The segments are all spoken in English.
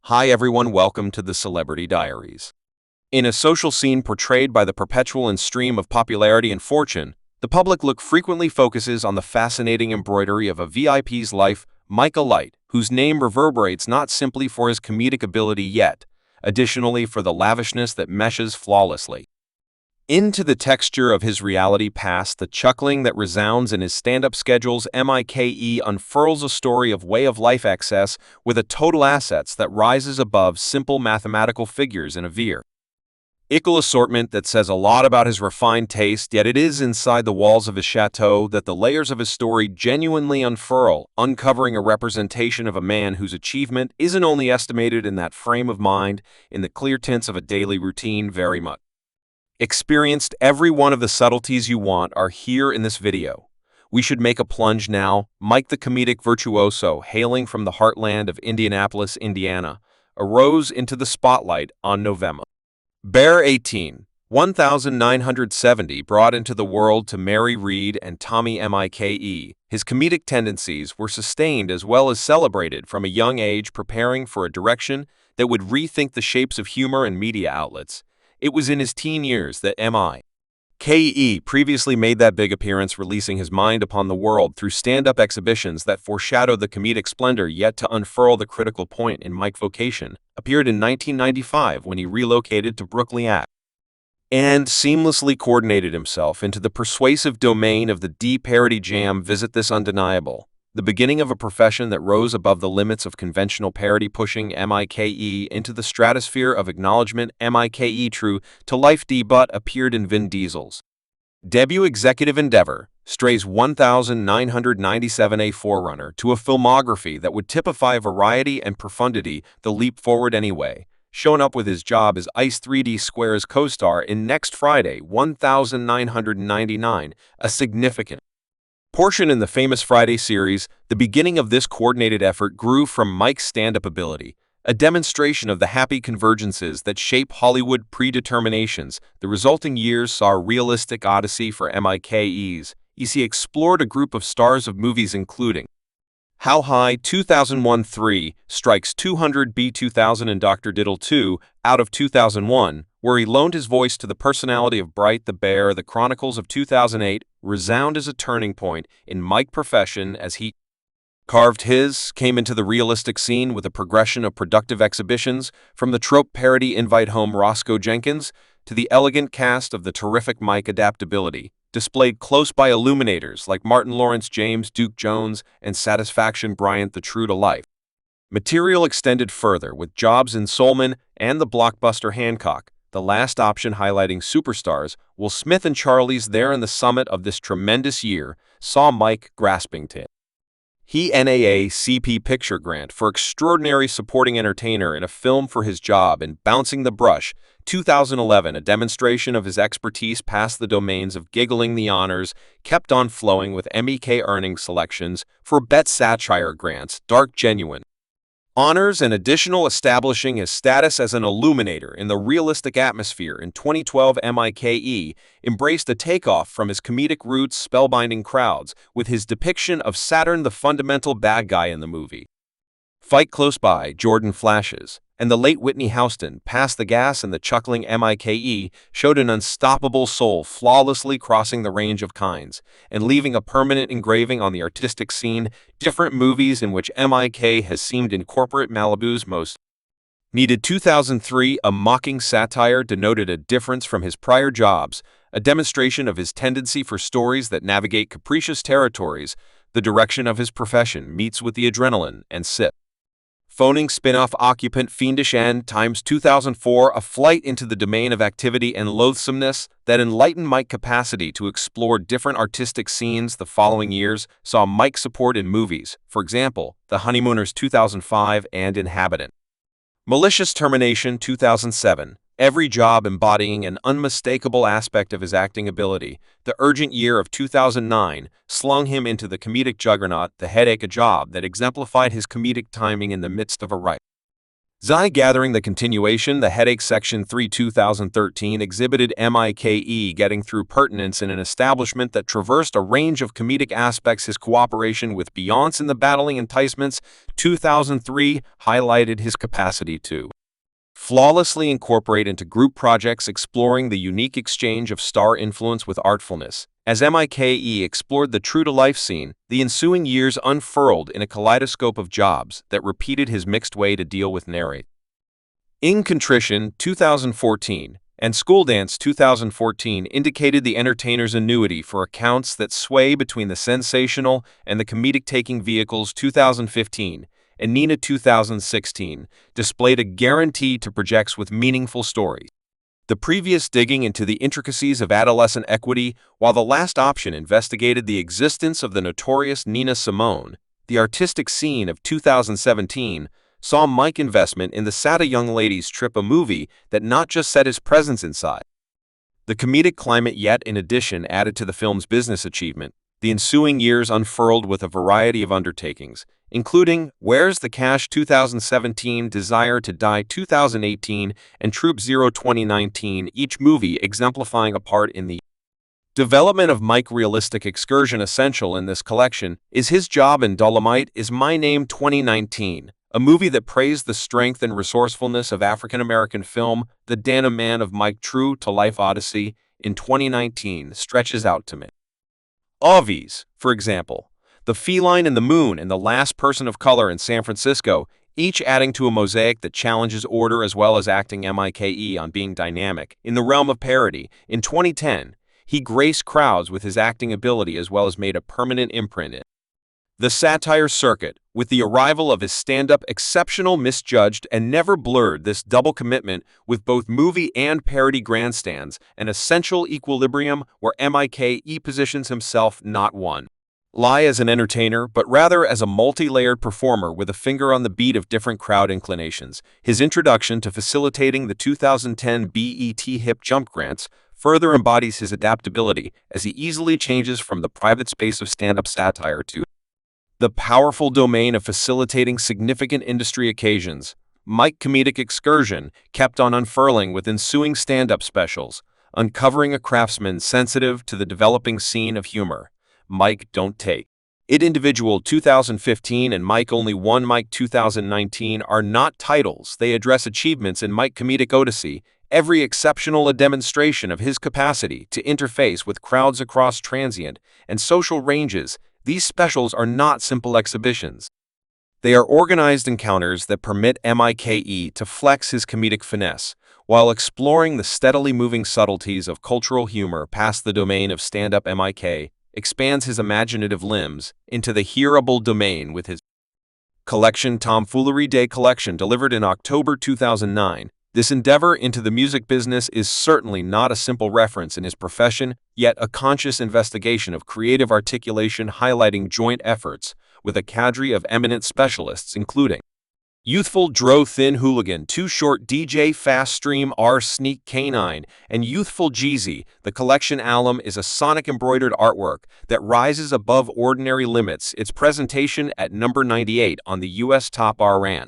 Hi everyone, welcome to the Celebrity Diaries. In a social scene portrayed by the perpetual and stream of popularity and fortune, the public look frequently focuses on the fascinating embroidery of a VIP's life, Mike Light, whose name reverberates not simply for his comedic ability yet, additionally for the lavishness that meshes flawlessly into the texture of his reality past, the chuckling that resounds in his stand-up schedules. Mike unfurls a story of way-of-life excess with a total assets that rises above simple mathematical figures in a vehicle assortment that says a lot about his refined taste, yet it is inside the walls of his chateau that the layers of his story genuinely unfurl, uncovering a representation of a man whose achievement isn't only estimated in that frame of mind, in the clear tints of a daily routine very much experienced. Every one of the subtleties you want are here in this video. We should make a plunge now. Mike the comedic virtuoso, hailing from the heartland of Indianapolis, Indiana, arose into the spotlight on November 18, 1970, brought into the world to Mary Reed and Tommy Mike. His comedic tendencies were sustained as well as celebrated from a young age, preparing for a direction that would rethink the shapes of humor and media outlets. It was in his teen years that Mike previously made that big appearance, releasing his mind upon the world through stand-up exhibitions that foreshadowed the comedic splendor yet to unfurl. The critical point in Mike's vocation appeared in 1995 when he relocated to Brooklyn and seamlessly coordinated himself into the persuasive domain of the D-parody jam. Visit this undeniable, the beginning of a profession that rose above the limits of conventional parody, pushing Mike into the stratosphere of acknowledgement. Mike true to life debut appeared in Vin Diesel's debut executive endeavor, Stray's 1997, a forerunner to a filmography that would typify variety and profundity. The leap forward anyway, shown up with his job as Ice 3D Square's co-star in Next Friday 1999, a significant portion in the famous Friday series. The beginning of this coordinated effort grew from Mike's stand-up ability, a demonstration of the happy convergences that shape Hollywood predeterminations. The resulting years saw a realistic odyssey for Mike's. He explored a group of stars of movies including How High 2001, 3 Strikes 200, B 2000, and Dr. Diddle 2 Out of 2001, where he loaned his voice to the personality of Bright the Bear. The Chronicles of 2008 resound as a turning point in Mike's profession as he came into the realistic scene with a progression of productive exhibitions, from the trope parody Invite Home Roscoe Jenkins to the elegant cast of the terrific Mike. Adaptability displayed close by illuminators like Martin Lawrence, James Duke Jones, and Satisfaction Bryant. The true-to-life material extended further with jobs in Soulman and the blockbuster Hancock, The Last Option, highlighting superstars. Will Smith and Charlize Theron. The summit of this tremendous year saw Mike grasping to he NAACP Picture Grant for Extraordinary Supporting Entertainer in a film for his job in Bouncing the Brush 2011, a demonstration of his expertise past the domains of giggling. The honors kept on flowing with MEK earning selections for Best Satire grants, Dark Genuine honors, and additional, establishing his status as an illuminator in the realistic atmosphere. In 2012, Mike embraced a takeoff from his comedic roots, spellbinding crowds with his depiction of Saturn, the fundamental bad guy in the movie Fight Close By, Jordan Flashes, and the late Whitney Houston. Pass the Gas, and the chuckling Mike showed an unstoppable soul, flawlessly crossing the range of kinds and leaving a permanent engraving on the artistic scene. Different movies in which Mike has seemed incorporate Malibu's most needed 2003, a mocking satire, denoted a difference from his prior jobs, a demonstration of his tendency for stories that navigate capricious territories. The direction of his profession meets with the adrenaline and phoning spin-off Occupant Fiendish End times 2004, a flight into the domain of activity and loathsomeness that enlightened Mike's capacity to explore different artistic scenes. The following years saw Mike support in movies, for example, The Honeymooners 2005 and Inhabitant. Malicious Termination 2007, every job embodying an unmistakable aspect of his acting ability. The Urgent Year of 2009 slung him into the comedic juggernaut The Headache, a job that exemplified his comedic timing in the midst of a Xi Gathering the continuation, the Headache Section 3 2013 exhibited Mike getting through pertinence in an establishment that traversed a range of comedic aspects. His cooperation with Beyonce in the Battling Enticements 2003 highlighted his capacity to flawlessly incorporate into group projects, exploring the unique exchange of star influence with artfulness. As Mike explored the true-to-life scene, the ensuing years unfurled in a kaleidoscope of jobs that repeated his mixed way to deal with narrate. In Contrition 2014 and School Dance 2014 indicated the entertainer's annuity for accounts that sway between the sensational and the comedic-taking vehicles. 2015 and Nina 2016 displayed a guarantee to projects with meaningful stories. The previous digging into the intricacies of adolescent equity, while the last option investigated the existence of the notorious Nina Simone. The artistic scene of 2017 saw Mike's investment in the Sada Young Ladies Trip, a movie that not just set his presence inside the comedic climate yet in addition added to the film's business achievement. The ensuing years unfurled with a variety of undertakings, including Where's the Cash 2017, Desire to Die 2018, and Troop Zero 2019, each movie exemplifying a part in the development of Mike's realistic excursion. Essential in this collection is his job in Dolomite Is My Name 2019, a movie that praised the strength and resourcefulness of African-American film. The Dana Man of Mike true-to-life odyssey in 2019 stretches out to me. Obvious, for example, The Feline and the Moon and The Last Person of Color in San Francisco, each adding to a mosaic that challenges order as well as acting Mike on being dynamic. In the realm of parody, in 2010, he graced crowds with his acting ability as well as made a permanent imprint in the satire circuit. With the arrival of his stand-up, exceptional, misjudged, and never blurred. This double commitment with both movie and parody grandstands, an essential equilibrium where Mike positions himself not one lie as an entertainer, but rather as a multi-layered performer with a finger on the beat of different crowd inclinations. His introduction to facilitating the 2010 BET Hip Jump Grants further embodies his adaptability as he easily changes from the private space of stand-up satire to the powerful domain of facilitating significant industry occasions. Mike's comedic excursion kept on unfurling with ensuing stand-up specials, uncovering a craftsman sensitive to the developing scene of humor. Mike Don't Take It Individual 2015 and Mike Only One Mike 2019 are not titles. They address achievements in Mike's comedic odyssey, every exceptional a demonstration of his capacity to interface with crowds across transient and social ranges. These specials are not simple exhibitions. They are organized encounters that permit Mike to flex his comedic finesse, while exploring the steadily moving subtleties of cultural humor past the domain of stand-up. Mike expands his imaginative limbs into the hearable domain with his collection Tomfoolery Day collection delivered in October 2009. This endeavor into the music business is certainly not a simple reference in his profession, yet a conscious investigation of creative articulation highlighting joint efforts with a cadre of eminent specialists including Youthful Dro Thin Hooligan, Too Short DJ Fast Stream R Sneak K9, and Youthful Jeezy. The collection alum is a sonic embroidered artwork that rises above ordinary limits. Its presentation at number 98 on the US Top R&B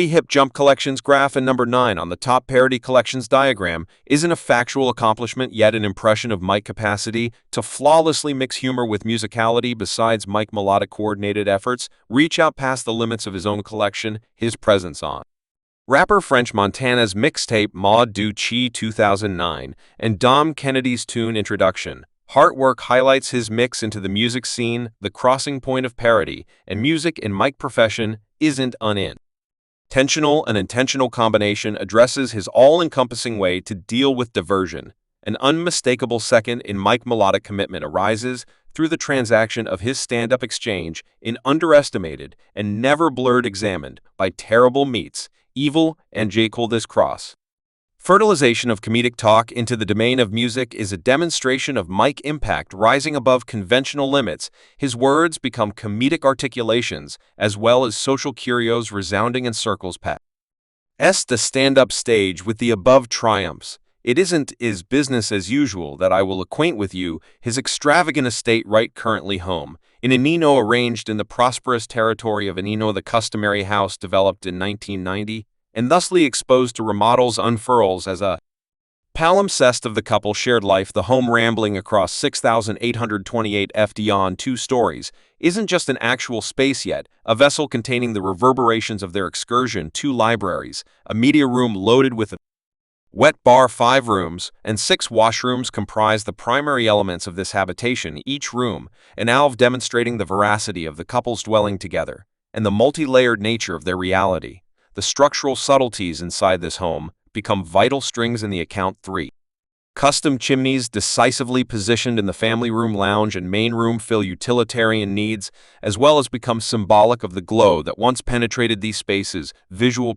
Hip Jump Collections graph and number 9 on the Top Parody Collections diagram isn't a factual accomplishment yet an impression of Mike's capacity to flawlessly mix humor with musicality. Besides Mike's melodic coordinated efforts reach out past the limits of his own collection, his presence on rapper French Montana's mixtape Maud Du Chi 2009 and Dom Kennedy's tune Introduction Heartwork highlights his mix into the music scene. The crossing point of parody and music in Mike's profession isn't intentional. An intentional combination addresses his all-encompassing way to deal with diversion. An unmistakable second in Mike's melodic commitment arises through the transaction of his stand-up exchange in underestimated and never blurred examined by Terrible Meets Evil and J. Cole This Cross. Fertilization of comedic talk into the domain of music is a demonstration of Mike's impact rising above conventional limits. His words become comedic articulations as well as social curios resounding in circles past the stand-up stage with the above triumphs. It isn't is business as usual that I will acquaint with you his extravagant estate right currently home in Anino, arranged in the prosperous territory of Anino. The customary house developed in 1990 and thusly exposed to remodels unfurls as a palimpsest of the couple's shared life. The home, rambling across 6,828 ft on 2 stories, isn't just an actual space yet, a vessel containing the reverberations of their excursion. 2 libraries, a media room loaded with a wet bar, 5 rooms, and 6 washrooms comprise the primary elements of this habitation, each room an alve demonstrating the veracity of the couple's dwelling together and the multi-layered nature of their reality. The structural subtleties inside this home become vital strings in the account. 3. Custom chimneys decisively positioned in the family room, lounge, and main room fill utilitarian needs, as well as become symbolic of the glow that once penetrated these spaces. Visual